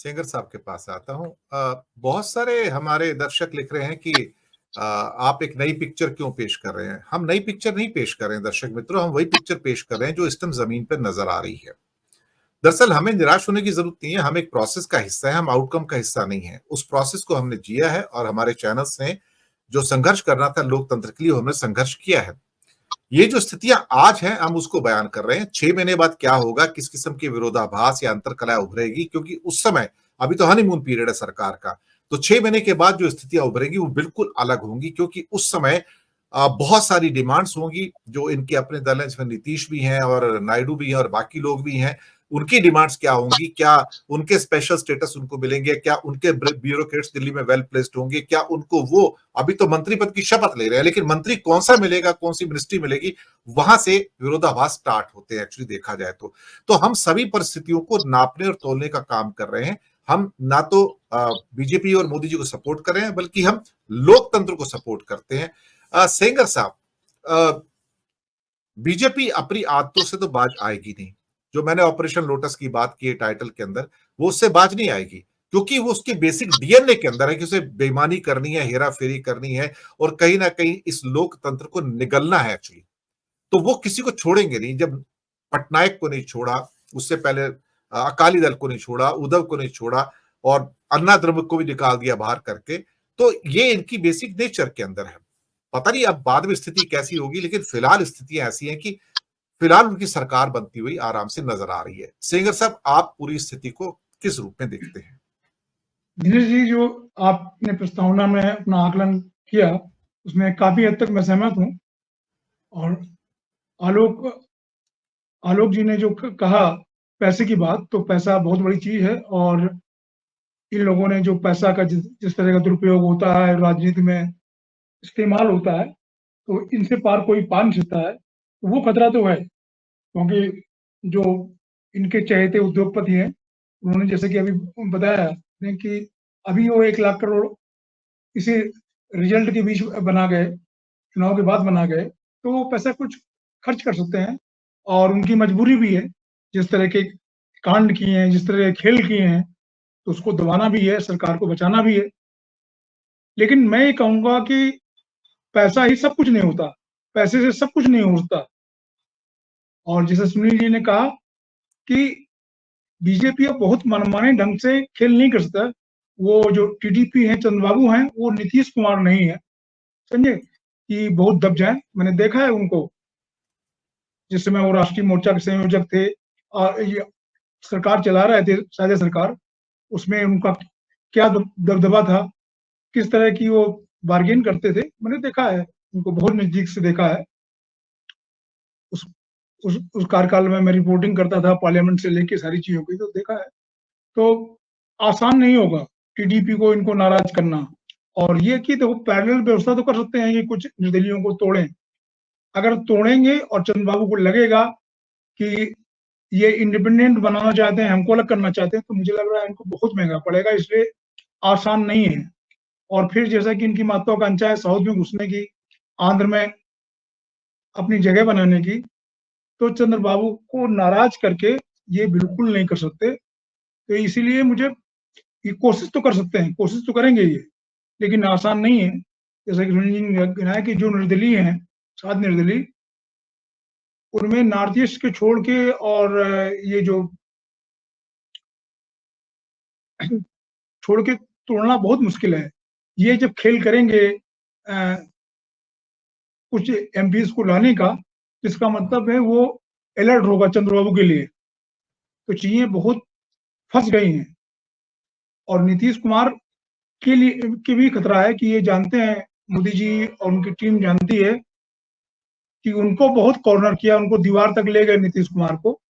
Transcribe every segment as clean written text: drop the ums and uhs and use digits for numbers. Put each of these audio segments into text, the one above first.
सेंगर साहब के पास आता हूँ। बहुत सारे हमारे दर्शक लिख रहे हैं कि आप एक नई पिक्चर क्यों पेश कर रहे हैं। हम नई पिक्चर नहीं पेश कर रहे हैं दर्शक मित्रों, हम वही पिक्चर पेश कर रहे हैं जो इस टाइम जमीन पर नजर आ रही है। दरअसल हमें निराश होने की जरूरत नहीं है, हम एक प्रोसेस का हिस्सा है, हम आउटकम का हिस्सा नहीं है। उस प्रोसेस को हमने जिया है और हमारे चैनल्स ने जो संघर्ष करना था लोकतंत्र के लिए, हमने संघर्ष किया है। ये जो स्थितियां आज हैं हम उसको बयान कर रहे हैं। 6 महीने बाद क्या होगा, किस किस्म के विरोधाभास या अंतरकलह उभरेगी, क्योंकि उस समय अभी तो हनीमून पीरियड है सरकार का। तो 6 महीने के बाद जो स्थितियां उभरेगी वो बिल्कुल अलग होंगी, क्योंकि उस समय बहुत सारी डिमांड्स होंगी जो इनके अपने दल हैं, जिसमें नीतीश भी हैं और नायडू भी हैं और बाकी लोग भी हैं। उनकी डिमांड्स क्या होंगी, क्या उनके स्पेशल स्टेटस उनको मिलेंगे, क्या उनके ब्यूरोक्रेट्स दिल्ली में वेल प्लेस्ड होंगे, क्या उनको वो अभी तो मंत्री पद की शपथ ले रहे हैं, लेकिन मंत्री कौन सा मिलेगा, कौन सी मिनिस्ट्री मिलेगी, वहां से विरोधाभास स्टार्ट होते हैं एक्चुअली देखा जाए तो हम सभी परिस्थितियों को नापने और तोलने का काम कर रहे हैं। हम ना तो बीजेपी और मोदी जी को सपोर्ट कर रहे हैं, बल्कि हम लोकतंत्र को सपोर्ट करते हैं। सेंगर साहब, बीजेपी अपनी आदतों से तो बाज आएगी नहीं। जो मैंने ऑपरेशन लोटस की बात की है टाइटल के अंदर, वो उससे बाज नहीं आएगी, क्योंकि वो उसके बेसिक डीएनए के अंदर है कि उसे बेईमानी करनी है, हेरा फेरी करनी है और कहीं ना कहीं इस लोकतंत्र को निगलना है एक्चुअली। तो वो किसी को छोड़ेंगे नहीं। जब पटनायक को नहीं छोड़ा, उससे पहले अकाली दल को नहीं छोड़ा, उद्धव को नहीं छोड़ा और अन्ना द्रमुक को भी निकाल दिया बाहर करके, तो ये इनकी बेसिक नेचर के अंदर है। पता नहीं अब बाद में स्थिति कैसी होगी, लेकिन फिलहाल स्थितियां ऐसी हैं कि फिलहाल उनकी सरकार बनती हुई आराम से नजर आ रही है। सेंगर साहब, आप पूरी स्थिति को किस रूप में देखते हैं? दिनेश जी, जो आपने प्रस्तावना में अपना आकलन किया उसमें काफी हद तक मैं सहमत हूँ। और आलोक आलोक जी ने जो कहा पैसे की बात, तो पैसा बहुत बड़ी चीज है। और इन लोगों ने जो पैसा का जिस तरह का दुरुपयोग होता है, राजनीति में इस्तेमाल होता है, तो इनसे पार कोई पा नहीं सकता है। तो वो खतरा तो है, क्योंकि जो इनके चहेते उद्योगपति हैं, उन्होंने जैसे कि अभी बताया है कि अभी वो 1 लाख करोड़ इसी रिजल्ट के बीच बना गए, चुनाव के बाद बना गए, तो वो पैसा कुछ खर्च कर सकते हैं। और उनकी मजबूरी भी है, जिस तरह के कांड किए हैं, जिस तरह के खेल किए हैं, तो उसको दबाना भी है, सरकार को बचाना भी है। लेकिन मैं ये कहूंगा कि पैसा ही सब कुछ नहीं होता, पैसे से सब कुछ नहीं होता। और जैसे सुनील जी ने कहा कि बीजेपी अब बहुत मनमाने ढंग से खेल नहीं कर सकता। वो जो टीडीपी है, चंद्रबाबू हैं, वो नीतीश कुमार नहीं है, समझे, कि बहुत दब जाए। मैंने देखा है उनको, जिस समय वो राष्ट्रीय मोर्चा के संयोजक थे और ये सरकार चला रहे थे, शायद सरकार, उसमें उनका क्या दबदबा था, किस तरह की वो बार्गेन करते थे। मैंने देखा है, उनको बहुत नजदीक से देखा है। उस उस कार्यकाल में मैं रिपोर्टिंग करता था पार्लियामेंट से लेके सारी चीजों की, तो देखा है। तो आसान नहीं होगा टीडीपी को इनको नाराज करना। और ये कि देखो, पैरेलल व्यवस्था तो कर सकते हैं कि कुछ निर्दलियों को तोड़ें। अगर तोड़ेंगे और चंद्रबाबू को लगेगा कि ये इंडिपेंडेंट बनाना चाहते हैं, हमको अलग करना चाहते हैं, तो मुझे लग रहा है इनको बहुत महंगा पड़ेगा, इसलिए आसान नहीं है। और फिर जैसा कि इनकी महत्वाकांक्षा है साउथ में घुसने की, आंध्र में अपनी जगह बनाने की, तो चंद्रबाबू को नाराज करके ये बिल्कुल नहीं कर सकते। तो इसीलिए मुझे, ये कोशिश तो कर सकते हैं, कोशिश तो करेंगे ये, लेकिन आसान नहीं है। जैसे कि सुनील जी ने गिनाया कि जो निर्दलीय हैं, 7 निर्दलीय, उनमें नॉर्थ ईस्ट के छोड़ के और ये जो छोड़ के तोड़ना बहुत मुश्किल है। ये जब खेल करेंगे कुछ एमपीज को लाने का, इसका मतलब है वो अलर्ट होगा चंद्रबाबू के लिए। तो चीजें बहुत फंस गई हैं। और नीतीश कुमार के लिए के भी खतरा है कि ये जानते हैं, मोदी जी और उनकी टीम जानती है कि उनको बहुत कॉर्नर किया, उनको दीवार तक ले गए नीतीश कुमार को।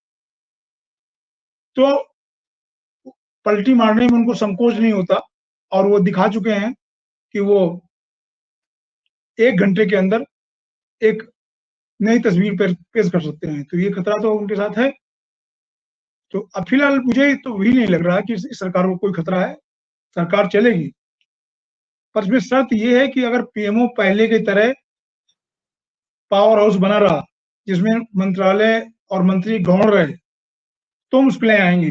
तो पलटी मारने में उनको संकोच नहीं होता, और वो दिखा चुके हैं कि वो 1 घंटे के अंदर एक नई तस्वीर पेश कर सकते हैं। तो ये खतरा तो उनके साथ है। तो अब फिलहाल मुझे तो भी नहीं लग रहा कि इस सरकार को कोई खतरा है, सरकार चलेगी। पर इसमें शर्त ये है कि अगर पीएमओ पहले की तरह पावर हाउस बना रहा, जिसमें मंत्रालय और मंत्री गौण रहे, तो मुश्किलें आएंगी।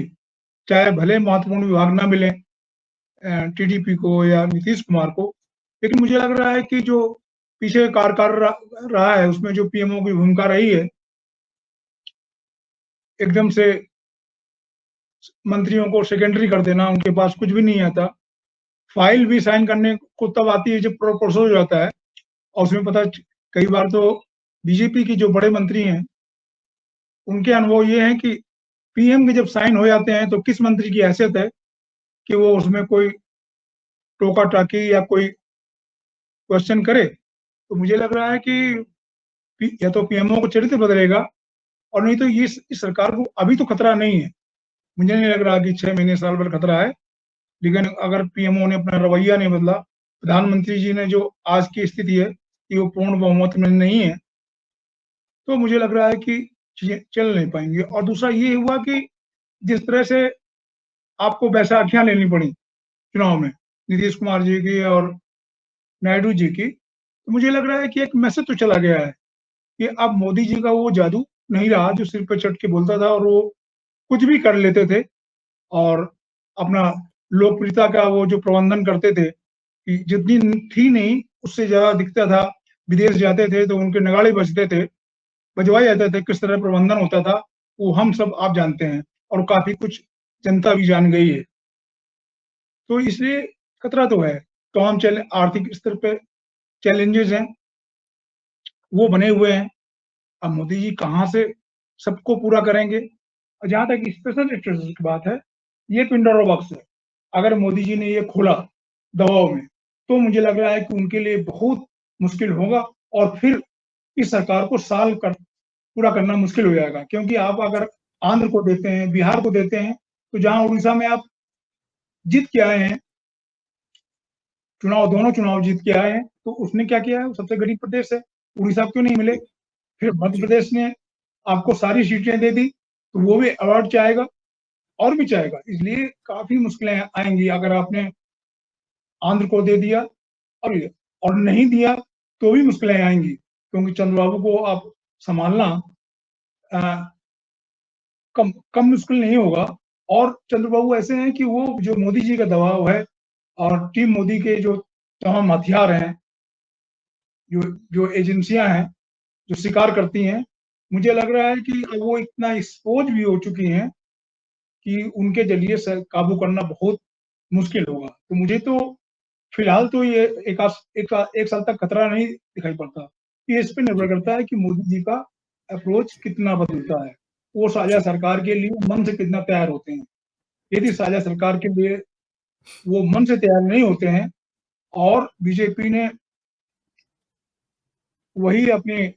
चाहे भले महत्वपूर्ण विभाग ना मिले टीडीपी को या नीतीश कुमार को, लेकिन मुझे लग रहा है कि जो पीछे कार्यकाल रहा है उसमें जो पीएमओ की भूमिका रही है, एकदम से मंत्रियों को सेकेंडरी कर देना, उनके पास कुछ भी नहीं आता, फाइल भी साइन करने को तब आती है जब प्रपोजल हो जाता है, और उसमें पता कई बार तो बीजेपी की जो बड़े मंत्री हैं उनके अनुभव ये है कि पीएम के जब साइन हो जाते हैं तो किस मंत्री की हैसियत है कि वो उसमें कोई टोका टाकी या कोई क्वेश्चन करे। तो मुझे लग रहा है कि या तो पीएमओ को चरित्र बदलेगा, और नहीं तो ये इस सरकार को अभी तो खतरा नहीं है, मुझे नहीं लग रहा कि 6 महीने साल भर खतरा है, लेकिन अगर पीएमओ ने अपना रवैया नहीं बदला, प्रधानमंत्री जी ने जो आज की स्थिति है कि वो पूर्ण बहुमत में नहीं है, तो मुझे लग रहा है कि चीजें चल नहीं पाएंगी। और दूसरा ये हुआ कि जिस तरह से आपको बैसाखियां लेनी पड़ी चुनाव में नीतीश कुमार जी की और नायडू जी की, तो मुझे लग रहा है कि एक मैसेज तो चला गया है कि अब मोदी जी का वो जादू नहीं रहा जो सिर पे चढ़ के बोलता था और वो कुछ भी कर लेते थे, और अपना लोकप्रियता का वो जो प्रबंधन करते थे कि जितनी थी नहीं उससे ज्यादा दिखता था, विदेश जाते थे तो उनके नगाड़े बजते थे, बजवाए जाते थे, किस तरह प्रबंधन होता था वो हम सब आप जानते हैं, और काफी कुछ जनता भी जान गई है। तो इसलिए खतरा तो है, तमाम आर्थिक स्तर पे चैलेंजेस हैं वो बने हुए हैं। अब मोदी जी कहाँ से सबको पूरा करेंगे। और जहां तक स्पेशल स्टेटस की बात है, ये पिंडोरा बॉक्स है, अगर मोदी जी ने ये खोला दबाव में तो मुझे लग रहा है कि उनके लिए बहुत मुश्किल होगा, और फिर इस सरकार को साल कर पूरा करना मुश्किल हो जाएगा, क्योंकि आप अगर आंध्र को देते हैं, बिहार को देते हैं, तो जहां उड़ीसा में आप जीत के आए हैं चुनाव, दोनों चुनाव जीत के आए हैं, तो उसने क्या किया है, वो सबसे गरीब प्रदेश है, उड़ीसा क्यों नहीं मिले। जी फिर मध्य जी प्रदेश ने आपको सारी सीटें दे दी, तो वो भी अवार्ड चाहेगा और भी चाहेगा, इसलिए काफी मुश्किलें आएंगी अगर आपने आंध्र को दे दिया और नहीं दिया तो भी मुश्किलें आएंगी, क्योंकि चंद्रबाबू को आप संभालना कम कम मुश्किल नहीं होगा। और चंद्रबाबू ऐसे हैं कि वो जो मोदी जी का दबाव है और टीम मोदी के जो तमाम हथियार हैं, जो जो एजेंसियां हैं जो शिकार करती हैं, मुझे लग रहा है कि वो इतना एक्सपोज भी हो चुकी हैं कि उनके जरिए काबू करना बहुत मुश्किल होगा। तो मुझे तो फिलहाल तो ये एक साल तक खतरा नहीं दिखाई पड़ता। ये इस पे निर्भर जी करता है कि मोदी जी का अप्रोच कितना बदलता है, वो साझा जी सरकार के लिए मन से कितना तैयार होते हैं। यदि जी साझा सरकार के लिए वो मन से तैयार नहीं होते हैं और बीजेपी ने वही अपनी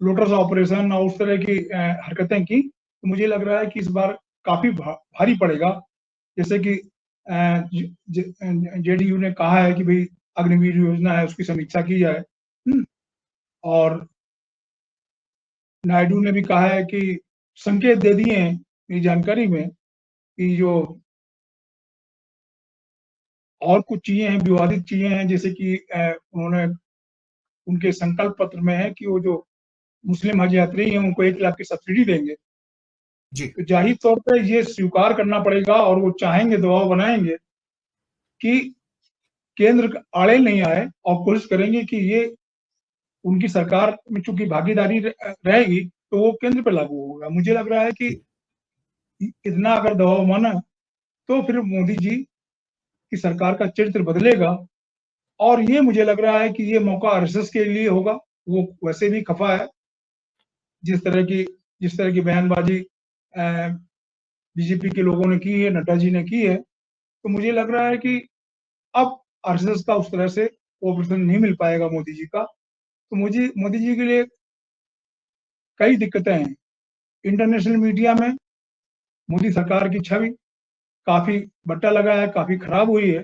लोटस ऑपरेशन और उस तरह की हरकतें की, तो मुझे लग रहा है कि इस बार काफी भारी पड़ेगा। जैसे कि जेडीयू ने कहा है कि भाई अग्निवीर योजना है उसकी समीक्षा की जाए, और नायडू ने भी कहा है कि संकेत दे दिए हैं मेरी जानकारी में कि जो और कुछ चीजें हैं, विवादित चीजें हैं, जैसे कि उन्होंने उनके संकल्प पत्र में है कि वो जो मुस्लिम हज यात्री हैं उनको 1 लाख की सब्सिडी देंगे। जी तो जाहिर तौर पर ये स्वीकार करना पड़ेगा, और वो चाहेंगे, दबाव बनाएंगे कि केंद्र आड़े नहीं आए, और कोशिश करेंगे कि ये उनकी सरकार में चूंकि भागीदारी रहेगी तो वो केंद्र पे लागू होगा। मुझे लग रहा है कि जी इतना अगर दबाव माना तो फिर मोदी जी की सरकार का चरित्र बदलेगा। और ये मुझे लग रहा है कि ये मौका आरएसएस के लिए होगा, वो वैसे भी खफा है जिस तरह की बयानबाजी बीजेपी के लोगों ने की है, नड्डा जी ने की है। तो मुझे लग रहा है कि अब आरएसएस का उस तरह से ऑपरेशन नहीं मिल पाएगा मोदी जी का। तो मुझे मोदी जी के लिए कई दिक्कतें हैं। इंटरनेशनल मीडिया में मोदी सरकार की छवि काफी बट्टा लगा है, काफी खराब हुई है,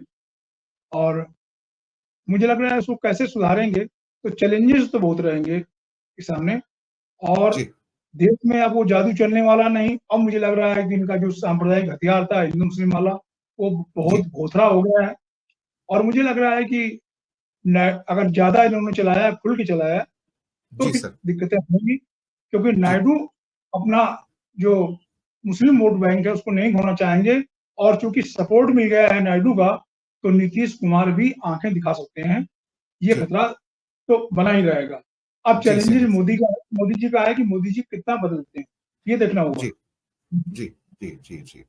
और मुझे लग रहा है इसको कैसे सुधारेंगे, तो चैलेंजेस तो बहुत रहेंगे के सामने। और जी देश में अब वो जादू चलने वाला नहीं, अब मुझे लग रहा है कि इनका जो सांप्रदायिक हथियार था हिंदू मुस्लिम वाला वो बहुत जी भोथरा हो गया है। और मुझे लग रहा है कि अगर ज्यादा इन्होंने चलाया, खुल के चलाया, तो जी फिर सर दिक्कतें होंगी, क्योंकि जी नायडू अपना जो मुस्लिम वोट बैंक है उसको नहीं खोना चाहेंगे, और चूंकि सपोर्ट मिल गया है नायडू का, तो नीतीश कुमार भी आंखें दिखा सकते हैं। ये जी खतरा तो बना ही रहेगा। अब जी चैलेंजेस संजीव मोदी जी का है कि मोदी जी कितना बदलते हैं, ये देखना होगा। जी जी जी जी जी